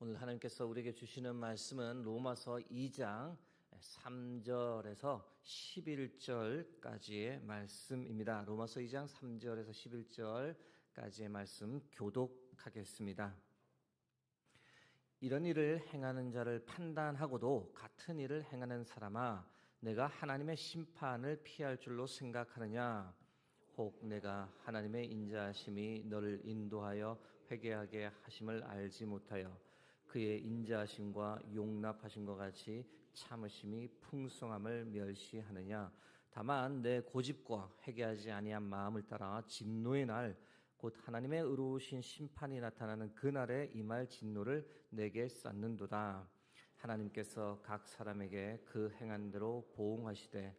오늘 하나님께서 우리에게 주시는 말씀은 로마서 2장 3절에서 11절까지의 말씀입니다. 로마서 2장 3절에서 11절까지의 말씀 교독하겠습니다. 이런 일을 행하는 자를 판단하고도 같은 일을 행하는 사람아, 내가 하나님의 심판을 피할 줄로 생각하느냐? 혹 내가 하나님의 인자하심이 너를 인도하여 회개하게 하심을 알지 못하여 그의 인자하심과 용납하심과 같이 참으심이 풍성함을 멸시하느냐? 다만 내 고집과 회개하지 아니한 마음을 따라 진노의 날 곧 하나님의 의로우신 심판이 나타나는 그날에 임할 진노를 내게 쌓는도다. 하나님께서 각 사람에게 그 행한 대로 보응하시되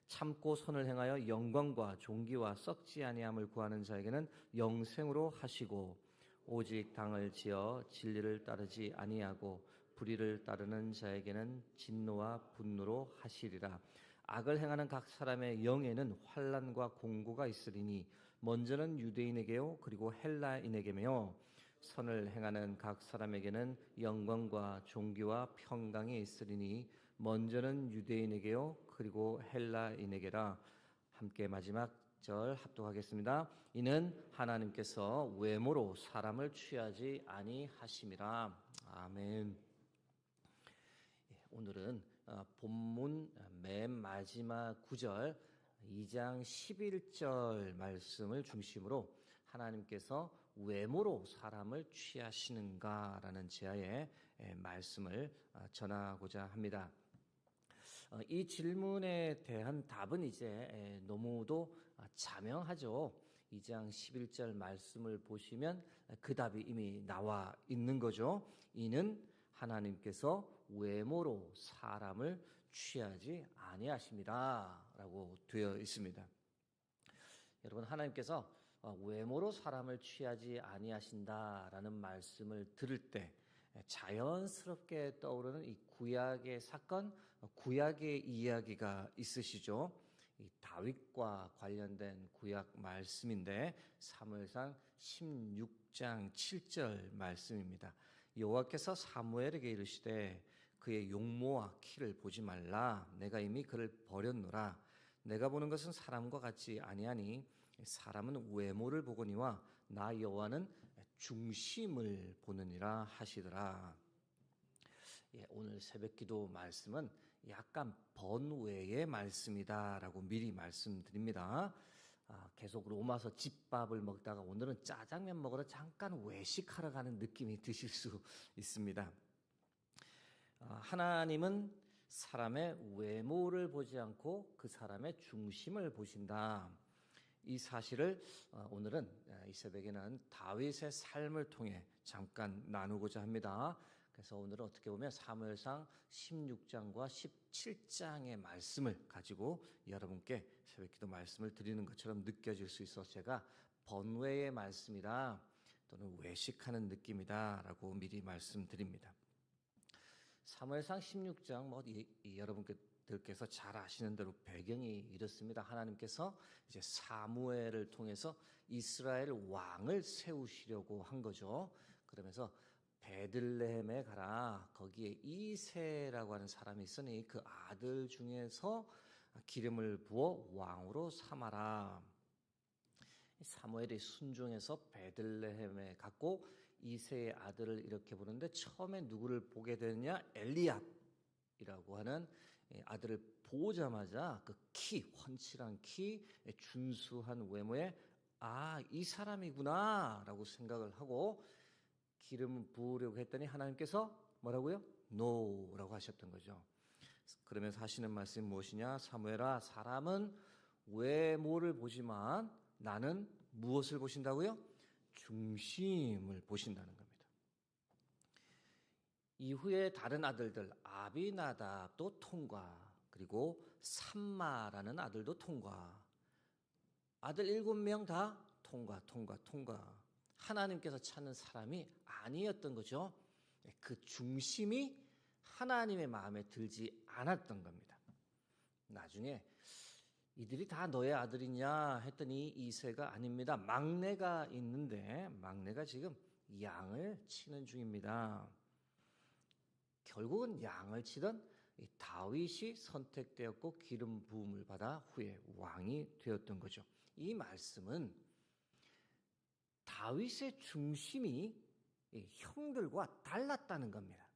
참고 선을 행하여 영광과 존귀와 썩지 아니함을 구하는 자에게는 영생으로 하시고, 오직 당을 지어 진리를 따르지 아니하고 불의를 따르는 자에게는 진노와 분노로 하시리라. 악을 행하는 각 사람의 영에는 환난과 공고가 있으리니 먼저는 유대인에게요 그리고 헬라인에게며, 선을 행하는 각 사람에게는 영광과 존귀와 평강이 있으리니 먼저는 유대인에게요 그리고 헬라인에게라. 함께 마지막 절 합독하겠습니다. 이는 하나님께서 외모로 사람을 취하지 아니하심이라. 아멘. 오늘은 본문 맨 마지막 구절 2장 11절 말씀을 중심으로 하나님께서 외모로 사람을 취하시는가라는 제야의 말씀을 전하고자 합니다. 이 질문에 대한 답은 이제 너무도 자명하죠. 2장 11절 말씀을 보시면 그 답이 이미 나와 있는 거죠. 이는 하나님께서 외모로 사람을 취하지 아니하십니다 라고 되어 있습니다. 여러분, 하나님께서 외모로 사람을 취하지 아니하신다라는 말씀을 들을 때 자연스럽게 떠오르는 이 구약의 사건, 구약의 이야기가 있으시죠. 이 다윗과 관련된 구약 말씀인데 사무엘상 16장 7절 말씀입니다. 여호와께서 사무엘에게 이르시되 그의 용모와 키를 보지 말라. 내가 이미 그를 버렸노라. 내가 보는 것은 사람과 같지 아니하니 사람은 외모를 보거니와 나 여호와는 중심을 보느니라 하시더라. 오늘 새벽기도 말씀은 약간 번외의 말씀이다라고 미리 말씀드립니다. 계속 로마서 집밥을 먹다가 오늘은 짜장면 먹으러 잠깐 외식하러 가는 느낌이 드실 수 있습니다. 하나님은 사람의 외모를 보지 않고 그 사람의 중심을 보신다. 이 사실을 오늘은 이 새벽에는 다윗의 삶을 통해 잠깐 나누고자 합니다. 그래서 오늘은 어떻게 보면 사무엘상 16장과 17장의 말씀을 가지고 여러분께 새벽기도 말씀을 드리는 것처럼 느껴질 수 있어서 제가 번외의 말씀이다 또는 외식하는 느낌이다 라고 미리 말씀드립니다. 사무엘상 16장 여러분께서 잘 아시는 대로 배경이 이렇습니다. 하나님께서 이제 사무엘을 통해서 이스라엘 왕을 세우시려고 한 거죠. 그러면서 베들레헴에 가라. 거기에 이새라고 하는 사람이 있으니 그 아들 중에서 기름을 부어 왕으로 삼아라. 사무엘이 순종해서 베들레헴에 갔고 이새의 아들을 이렇게 보는데 처음에 누구를 보게 되느냐? 엘리압이라고 하는 아들을 보자마자 그 키, 훤칠한 키, 준수한 외모에 이 사람이구나 라고 생각을 하고 기름 부으려고 했더니 하나님께서 뭐라고요? No 라고 하셨던 거죠. 그러면서 하시는 말씀이 무엇이냐? 사무엘아, 사람은 외모를 보지만 나는 무엇을 보신다고요? 중심을 보신다는 겁니다. 이후에 다른 아들들 아비나답도 통과, 그리고 삼마라는 아들도 통과, 아들 7명 다 통과. 하나님께서 찾는 사람이 아니었던 거죠. 그 중심이 하나님의 마음에 들지 않았던 겁니다. 나중에 이들이 다 너의 아들이냐 했더니 이새가 아닙니다. 막내가 있는데 막내가 지금 양을 치는 중입니다. 결국은 양을 치던 이 다윗이 선택되었고 기름 부음을 받아 후에 왕이 되었던 거죠. 이 말씀은 다윗의 중심이 형들과 달랐다는 겁니다.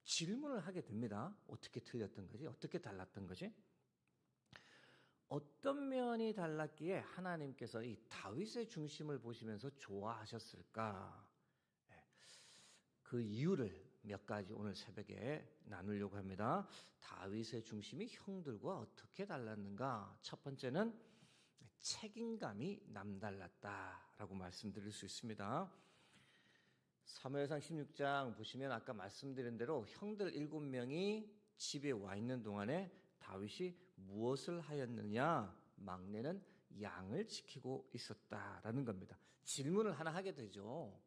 질문을 하게 됩니다. 어떻게 틀렸던 거지? 어떻게 달랐던 거지? 어떤 면이 달랐기에 하나님께서 이 다윗의 중심을 보시면서 좋아하셨을까? 그 이유를 몇 가지 오늘 새벽에 나누려고 합니다. 다윗의 중심이 형들과 어떻게 달랐는가? 첫 번째는 책임감이 남달랐다라고 말씀드릴 수 있습니다. 사무엘상 16장 보시면 아까 말씀드린 대로 형들 7명이 집에 와 있는 동안에 다윗이 무엇을 하였느냐? 막내는 양을 지키고 있었다라는 겁니다. 질문을 하나 하게 되죠.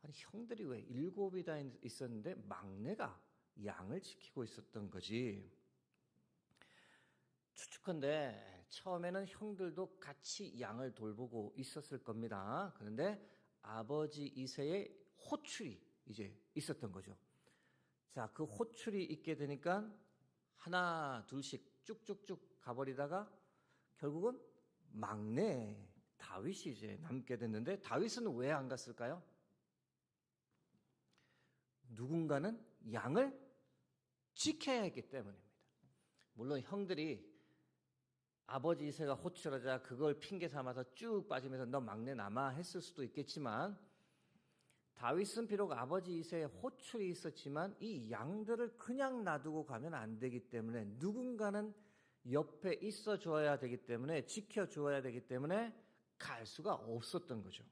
아니, 형들이 왜 7이 다 있었는데 막내가 양을 지키고 있었던 거지? 추측컨대 처음에는 형들도 같이 양을 돌보고 있었을 겁니다. 그런데 아버지 이새의 호출이 이제 있었던 거죠. 자, 그 호출이 있게 되니까 하나 둘씩 쭉쭉쭉 가버리다가 결국은 막내 다윗이 이제 남게 됐는데 다윗은 왜 안 갔을까요? 누군가는 양을 지켜야 했기 때문입니다. 물론 형들이 아버지 이새가 호출하자 그걸 핑계 삼아서 쭉 빠지면서 너 막내 남아 했을 수도 있겠지만 다윗은 비록 아버지 이새의 호출이 있었지만 이 양들을 그냥 놔두고 가면 안 되기 때문에 누군가는 옆에 있어 줘야 되기 때문에 지켜 줘야 되기 때문에 갈 수가 없었던 거죠.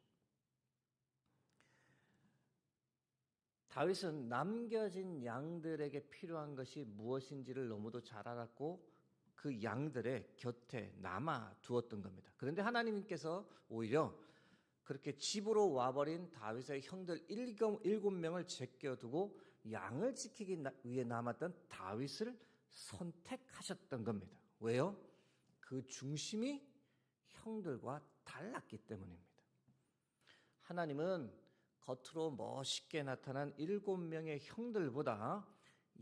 다윗은 남겨진 양들에게 필요한 것이 무엇인지를 너무도 잘 알았고 그 양들의 곁에 남아 두었던 겁니다. 그런데 하나님께서 오히려 그렇게 집으로 와버린 다윗의 형들 7명을 제껴두고 양을 지키기 위해 남았던 다윗을 선택하셨던 겁니다. 왜요? 그 중심이 형들과 달랐기 때문입니다. 하나님은 겉으로 멋있게 나타난 7명의 형들보다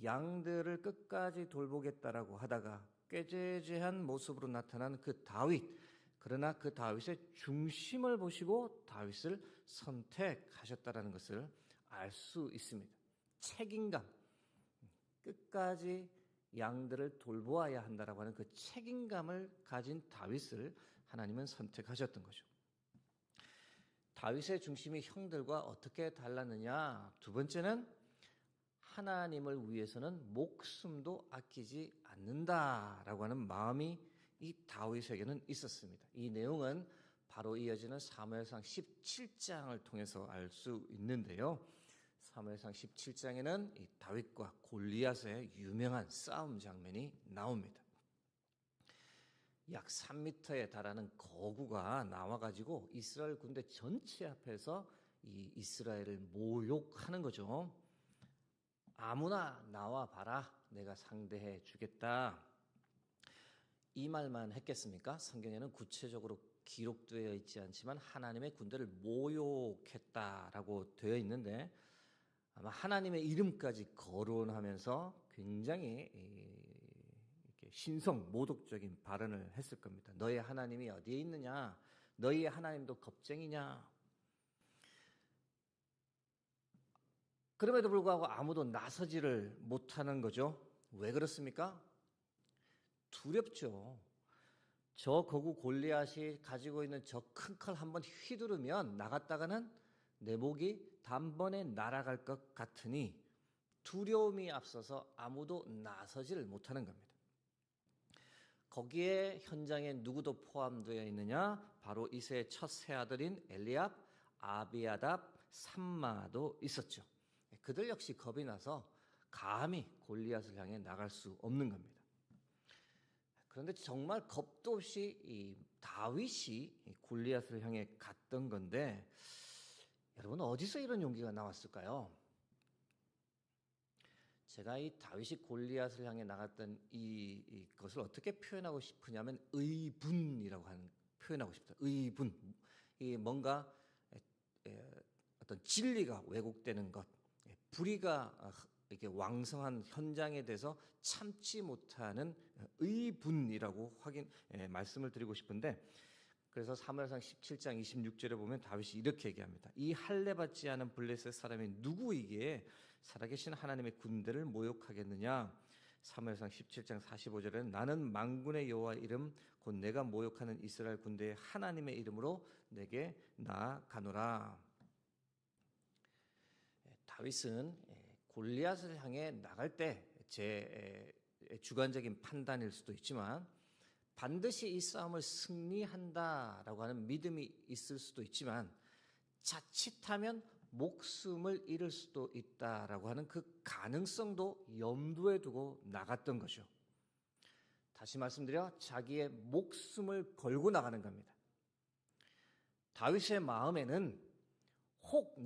양들을 끝까지 돌보겠다라고 하다가 꾀죄죄한 모습으로 나타난 그 다윗, 그러나 그 다윗의 중심을 보시고 다윗을 선택하셨다는 것을 알 수 있습니다. 책임감, 끝까지 양들을 돌보아야 한다라고 하는 그 책임감을 가진 다윗을 하나님은 선택하셨던 거죠. 다윗의 중심이 형들과 어떻게 달랐느냐? 두 번째는 하나님을 위해서는 목숨도 아끼지 않는다라고 하는 마음이 이 다윗에게는 있었습니다. 이 내용은 바로 이어지는 사무엘상 17장을 통해서 알 수 있는데요. 사무엘상 17장에는 이 다윗과 골리앗의 유명한 싸움 장면이 나옵니다. 약 3m에 달하는 거구가 나와가지고 이스라엘 군대 전체 앞에서 이 이스라엘을 모욕하는 거죠. 아무나 나와 봐라, 내가 상대해 주겠다. 이 말만 했겠습니까? 성경에는 구체적으로 기록되어 있지 않지만 하나님의 군대를 모욕했다라고 되어 있는데 아마 하나님의 이름까지 거론하면서 굉장히 이렇게 신성 모독적인 발언을 했을 겁니다. 너의 하나님이 어디에 있느냐? 너희의 하나님도 겁쟁이냐? 그럼에도 불구하고 아무도 나서지를 못하는 거죠. 왜 그렇습니까? 두렵죠. 저 거구 골리앗이 가지고 있는 저 큰 칼 한번 휘두르면 나갔다가는 내 목이 단번에 날아갈 것 같으니 두려움이 앞서서 아무도 나서지를 못하는 겁니다. 거기에 현장에 누구도 포함되어 있느냐? 바로 이새의 첫 새아들인 엘리압, 아비아답, 삼마도 있었죠. 그들 역시 겁이 나서 감히 골리앗을 향해 나갈 수 없는 겁니다. 그런데 정말 겁도 없이 이 다윗이 골리앗을 향해 갔던 건데 여러분 어디서 이런 용기가 나왔을까요? 제가 이 다윗이 골리앗을 향해 나갔던 이것을 어떻게 표현하고 싶으냐면 의분이라고 하는 표현하고 싶다. 의분. 이 뭔가 어떤 진리가 왜곡되는 것, 불의가 이렇게 왕성한 현장에 대해서 참지 못하는 의분이라고 말씀을 드리고 싶은데, 그래서 사무엘상 17장 26절에 보면 다윗이 이렇게 얘기합니다. 이 할례 받지 않은 블레셋 사람이 누구이기에 살아계신 하나님의 군대를 모욕하겠느냐. 사무엘상 17장 45절에는 나는 만군의 여호와 이름 곧 내가 모욕하는 이스라엘 군대의 하나님의 이름으로 내게 나아가노라. 다윗은 골리앗을 향해 나갈 때 제 주관적인 판단일 수도 있지만 반드시 이 싸움을 승리한다라고 하는 믿음이 있을 수도 있지만 자칫하면 목숨을 잃을 수도 있다라고 하는 그 가능성도 염두에 두고 나갔던 거죠. 다시 말씀드려 자기의 목숨을 걸고 나가는 겁니다. 다윗의 마음에는 혹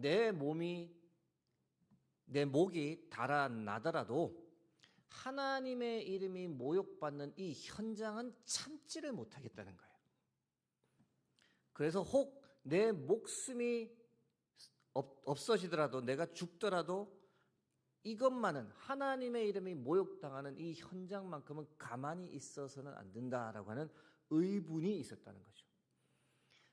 내 목이 달아나더라도 하나님의 이름이 모욕받는 이 현장은 참지를 못하겠다는 거예요. 그래서 혹 내 목숨이 없어지더라도 내가 죽더라도 이것만은 하나님의 이름이 모욕당하는 이 현장만큼은 가만히 있어서는 안 된다라고 하는 의분이 있었다는 거죠.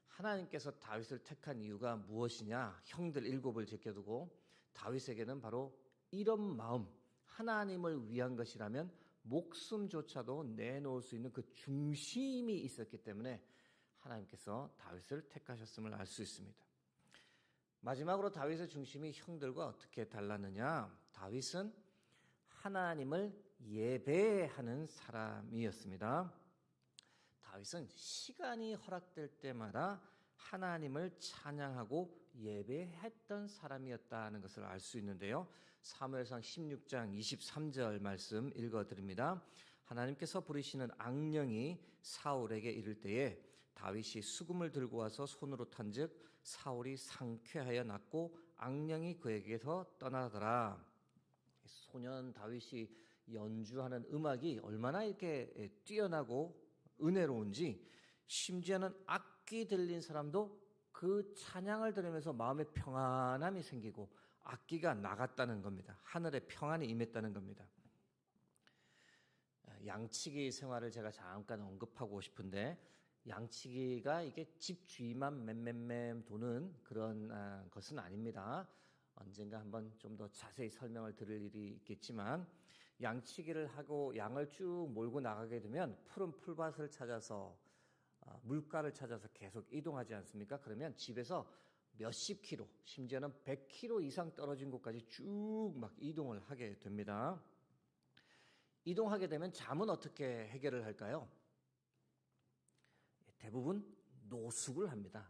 하나님께서 다윗을 택한 이유가 무엇이냐? 형들 7을 제껴두고 다윗에게는 바로 이런 마음, 하나님을 위한 것이라면 목숨조차도 내놓을 수 있는 그 중심이 있었기 때문에 하나님께서 다윗을 택하셨음을 알 수 있습니다. 마지막으로 다윗의 중심이 형들과 어떻게 달랐느냐? 다윗은 하나님을 예배하는 사람이었습니다. 다윗은 시간이 허락될 때마다 하나님을 찬양하고 예배했던 사람이었다는 것을 알 수 있는데요. 사무엘상 16장 23절 말씀 읽어드립니다. 하나님께서 부리시는 악령이 사울에게 이를 때에 다윗이 수금을 들고 와서 손으로 탄즉 사울이 상쾌하여 낫고 악령이 그에게서 떠나더라. 소년 다윗이 연주하는 음악이 얼마나 이렇게 뛰어나고 은혜로운지 심지어는 악기 들린 사람도 그 찬양을 들으면서 마음에 평안함이 생기고 악기가 나갔다는 겁니다. 하늘에 평안이 임했다는 겁니다. 양치기 생활을 제가 잠깐 언급하고 싶은데 양치기가 이게 집 주위만 맴맴맴 도는 그런 것은 아닙니다. 언젠가 한번 좀 더 자세히 설명을 드릴 일이 있겠지만 양치기를 하고 양을 쭉 몰고 나가게 되면 푸른 풀밭을 찾아서 물가를 찾아서 계속 이동하지 않습니까? 그러면 집에서 몇십 킬로, 심지어는 100킬로 이상 떨어진 곳까지 쭉 막 이동을 하게 됩니다. 이동하게 되면 잠은 어떻게 해결을 할까요? 대부분 노숙을 합니다.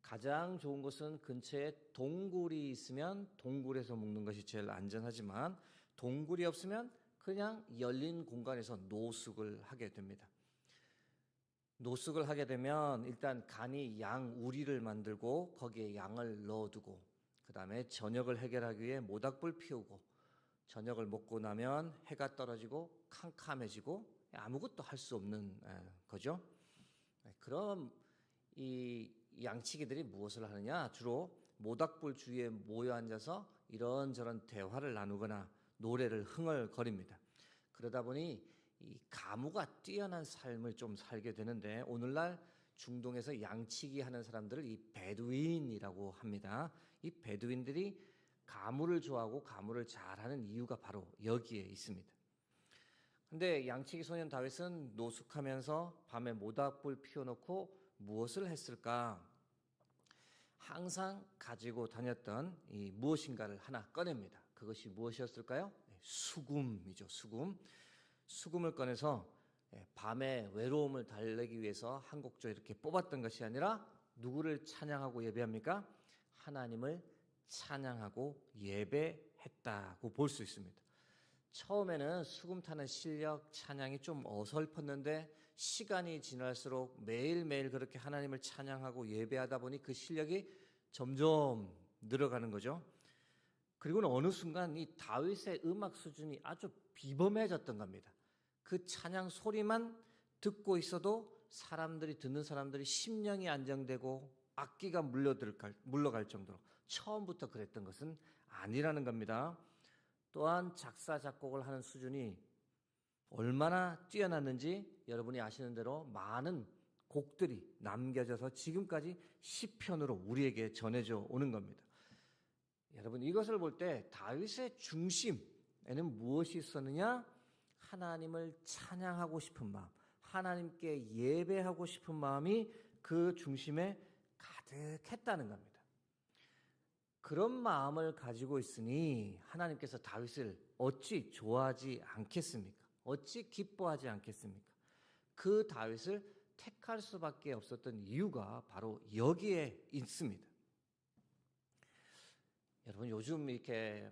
가장 좋은 것은 근처에 동굴이 있으면 동굴에서 먹는 것이 제일 안전하지만 동굴이 없으면 그냥 열린 공간에서 노숙을 하게 됩니다. 노숙을 하게 되면 일단 간이 양 우리를 만들고 거기에 양을 넣어두고 그 다음에 저녁을 해결하기 위해 모닥불 피우고 저녁을 먹고 나면 해가 떨어지고 캄캄해지고 아무것도 할 수 없는 거죠. 그럼 이 양치기들이 무엇을 하느냐? 주로 모닥불 주위에 모여 앉아서 이런저런 대화를 나누거나 노래를 흥얼거립니다. 그러다 보니 이 가무가 뛰어난 삶을 좀 살게 되는데 오늘날 중동에서 양치기 하는 사람들을 이 베두인이라고 합니다. 이 베두인들이 가무를 좋아하고 가무를 잘하는 이유가 바로 여기에 있습니다. 근데 양치기 소년 다윗은 노숙하면서 밤에 모닥불 피워놓고 무엇을 했을까? 항상 가지고 다녔던 이 무엇인가를 하나 꺼냅니다. 그것이 무엇이었을까요? 수금이죠. 수금을 꺼내서 밤에 외로움을 달래기 위해서 한 곡조 이렇게 뽑았던 것이 아니라 누구를 찬양하고 예배합니까? 하나님을 찬양하고 예배했다고 볼 수 있습니다. 처음에는 수금 타는 실력, 찬양이 좀 어설펐는데 시간이 지날수록 매일매일 그렇게 하나님을 찬양하고 예배하다 보니 그 실력이 점점 늘어가는 거죠. 그리고는 어느 순간 이 다윗의 음악 수준이 아주 비범해졌던 겁니다. 그 찬양 소리만 듣고 있어도 듣는 사람들이 심령이 안정되고 악기가 물러갈 정도로 처음부터 그랬던 것은 아니라는 겁니다. 또한 작사 작곡을 하는 수준이 얼마나 뛰어났는지 여러분이 아시는 대로 많은 곡들이 남겨져서 지금까지 시편으로 우리에게 전해져 오는 겁니다. 여러분, 이것을 볼 때 다윗의 중심에는 무엇이 있었느냐? 하나님을 찬양하고 싶은 마음, 하나님께 예배하고 싶은 마음이 그 중심에 가득했다는 겁니다. 그런 마음을 가지고 있으니 하나님께서 다윗을 어찌 좋아하지 않겠습니까? 어찌 기뻐하지 않겠습니까? 그 다윗을 택할 수밖에 없었던 이유가 바로 여기에 있습니다. 여러분, 요즘 이렇게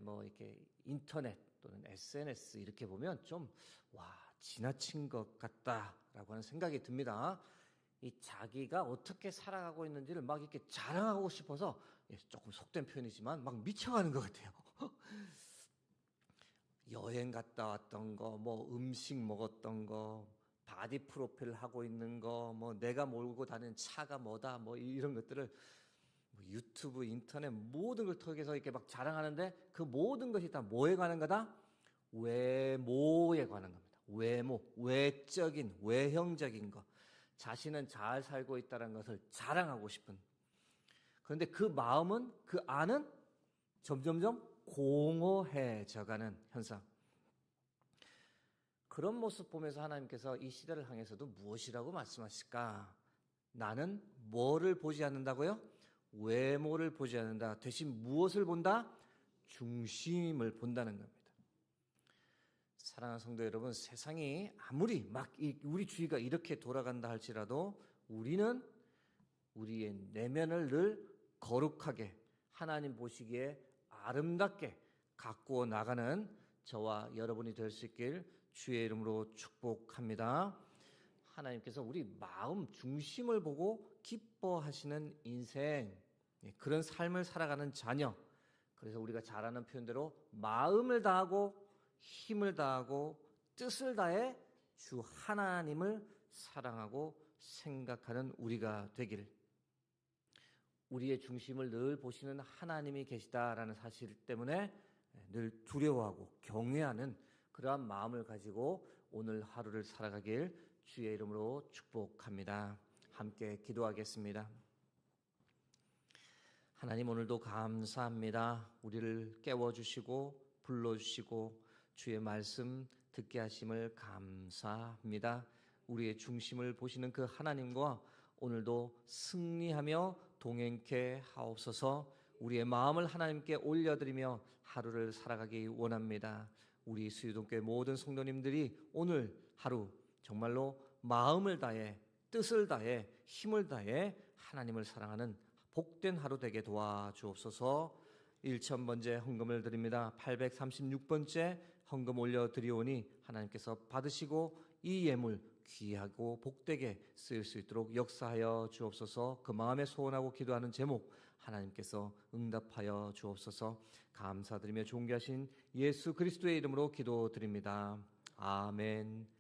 인터넷 또는 SNS 이렇게 보면 좀 지나친 것 같다라고 하는 생각이 듭니다. 이 자기가 어떻게 살아가고 있는지를 막 이렇게 자랑하고 싶어서, 조금 속된 표현이지만 막 미쳐가는 것 같아요. 여행 갔다 왔던 거, 음식 먹었던 거, 바디 프로필 하고 있는 거, 내가 몰고 다니는 차가 뭐다, 이런 것들을 유튜브, 인터넷 모든 걸 통해서 이렇게 막 자랑하는데, 그 모든 것이 다 뭐에 관한 거다? 외모에 관한 겁니다. 외모, 외적인, 외형적인 것. 자신은 잘 살고 있다는 것을 자랑하고 싶은. 그런데 그 마음은, 그 안은 점점점 공허해져가는 현상. 그런 모습 보면서 하나님께서 이 시대를 향해서도 무엇이라고 말씀하실까? 나는 뭐를 보지 않는다고요? 외모를 보지 않는다. 대신 무엇을 본다? 중심을 본다는 겁니다. 사랑하는 성도 여러분, 세상이 아무리 우리 주위가 이렇게 돌아간다 할지라도 우리는 우리의 내면을 늘 거룩하게, 하나님 보시기에 아름답게 가꾸어 나가는 저와 여러분이 될 수 있길 주의 이름으로 축복합니다. 하나님께서 우리 마음 중심을 보고 기뻐하시는 인생, 그런 삶을 살아가는 자녀, 그래서 우리가 잘 아는 표현대로 마음을 다하고 힘을 다하고 뜻을 다해 주 하나님을 사랑하고 생각하는 우리가 되길, 우리의 중심을 늘 보시는 하나님이 계시다라는 사실 때문에 늘 두려워하고 경외하는 그러한 마음을 가지고 오늘 하루를 살아가길 주의 이름으로 축복합니다. 함께 기도하겠습니다. 하나님, 오늘도 감사합니다. 우리를 깨워주시고 불러주시고 주의 말씀 듣게 하심을 감사합니다. 우리의 중심을 보시는 그 하나님과 오늘도 승리하며 동행케 하옵소서. 우리의 마음을 하나님께 올려드리며 하루를 살아가기 원합니다. 우리 수유동교회 모든 성도님들이 오늘 하루 정말로 마음을 다해, 뜻을 다해, 힘을 다해 하나님을 사랑하는 복된 하루 되게 도와주옵소서. 1000번째 헌금을 드립니다. 836번째 헌금 올려드리오니 하나님께서 받으시고 이 예물 귀하고 복되게 쓰일 수 있도록 역사하여 주옵소서. 그 마음에 소원하고 기도하는 제목 하나님께서 응답하여 주옵소서. 감사드리며 존귀하신 예수 그리스도의 이름으로 기도드립니다. 아멘.